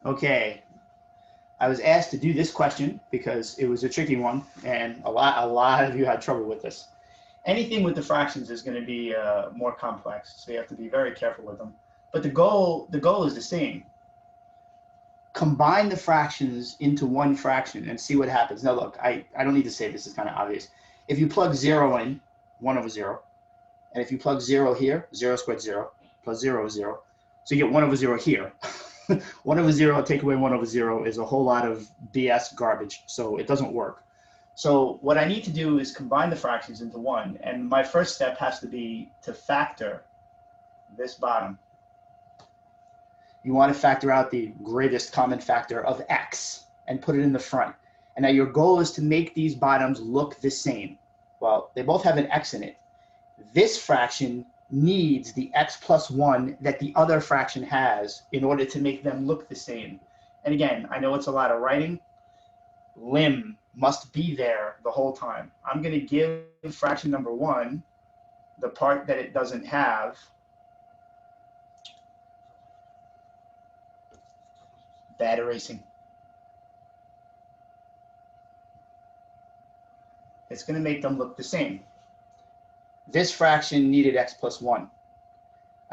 Okay, I was asked to do this question because it was a tricky one, and a lot of you had trouble with this. Anything with the fractions is going to be more complex, so you have to be very careful with them. But the goal is the same. Combine the fractions into one fraction and see what happens. Now look, I don't need to say this, is kind of obvious. If you plug 0 in, 1 over 0. And if you plug 0 here, 0 squared 0, plus 0 is 0. So you get 1 over 0 here. 1 over 0, take away 1 over 0 is a whole lot of BS garbage, so it doesn't work. So what I need to do is combine the fractions into one, and my first step has to be to factor this bottom. You want to factor out the greatest common factor of x and put it in the front. And now your goal is to make these bottoms look the same. Well, they both have an x in it. This fraction needs the x plus 1 that the other fraction has in order to make them look the same. And again, I know it's a lot of writing. Lim must be there the whole time. I'm going to give fraction number 1 the part that it doesn't have. Bad erasing. It's going to make them look the same. This fraction needed x plus 1.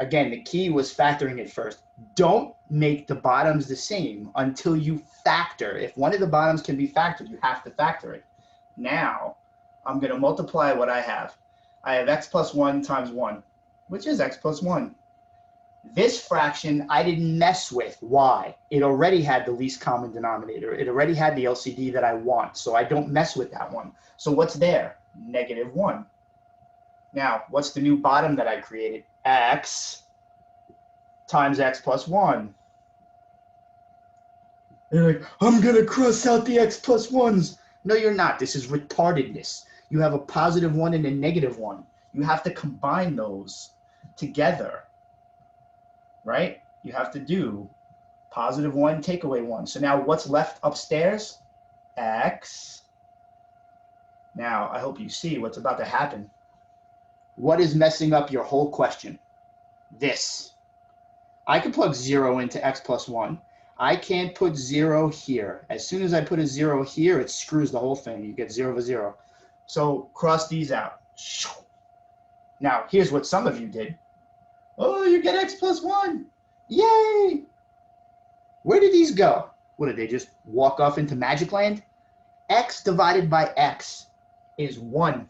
Again, the key was factoring it first. Don't make the bottoms the same until you factor. If one of the bottoms can be factored, you have to factor it. Now, I'm going to multiply what I have. I have x plus 1 times 1, which is x plus 1. This fraction I didn't mess with. Why? It already had the least common denominator. It already had the LCD that I want, so I don't mess with that one. So what's there? Negative 1. Now, what's the new bottom that I created? X times x plus 1. You're like, I'm going to cross out the x plus 1s. No, you're not. This is retardedness. You have a positive 1 and a negative 1. You have to combine those together, right? You have to do positive 1, take away 1. So now what's left upstairs? X. Now, I hope you see what's about to happen. What is messing up your whole question? This. I can plug 0 into x plus 1. I can't put 0 here. As soon as I put a 0 here, it screws the whole thing. You get 0 over 0. So cross these out. Now, here's what some of you did. Oh, you get x plus 1. Yay! Where did these go? What, did they just walk off into magic land? X divided by x is 1.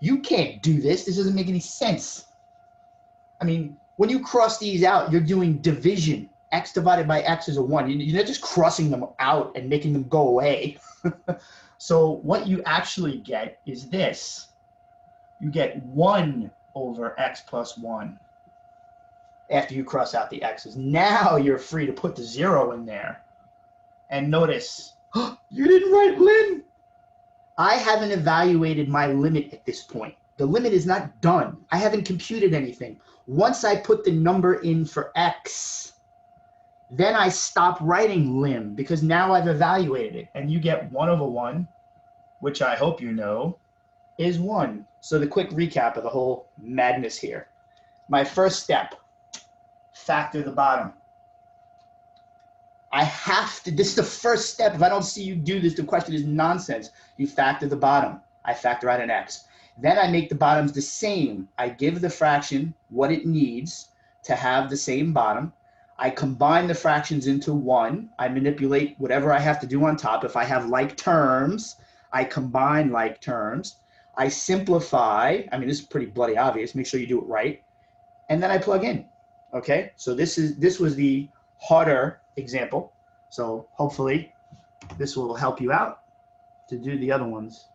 You can't do this. This doesn't make any sense. I mean, when you cross these out, you're doing division. X divided by x is a 1. You're not just crossing them out and making them go away. So what you actually get is this. You get 1 over x plus 1 after you cross out the x's. Now you're free to put the 0 in there. And notice, you didn't write lim. I haven't evaluated my limit at this point. The limit is not done. I haven't computed anything. Once I put the number in for x, then I stop writing lim because now I've evaluated it. And you get 1 over 1, which I hope you know, is 1. So the quick recap of the whole madness here. My first step, factor the bottom. I have to, this is the first step. If I don't see you do this, the question is nonsense. You factor the bottom. I factor out an x. Then I make the bottoms the same. I give the fraction what it needs to have the same bottom. I combine the fractions into 1. I manipulate whatever I have to do on top. If I have like terms, I combine like terms. I simplify. I mean, this is pretty bloody obvious. Make sure you do it right. And then I plug in. Okay, so this was the harder example. So hopefully this will help you out to do the other ones.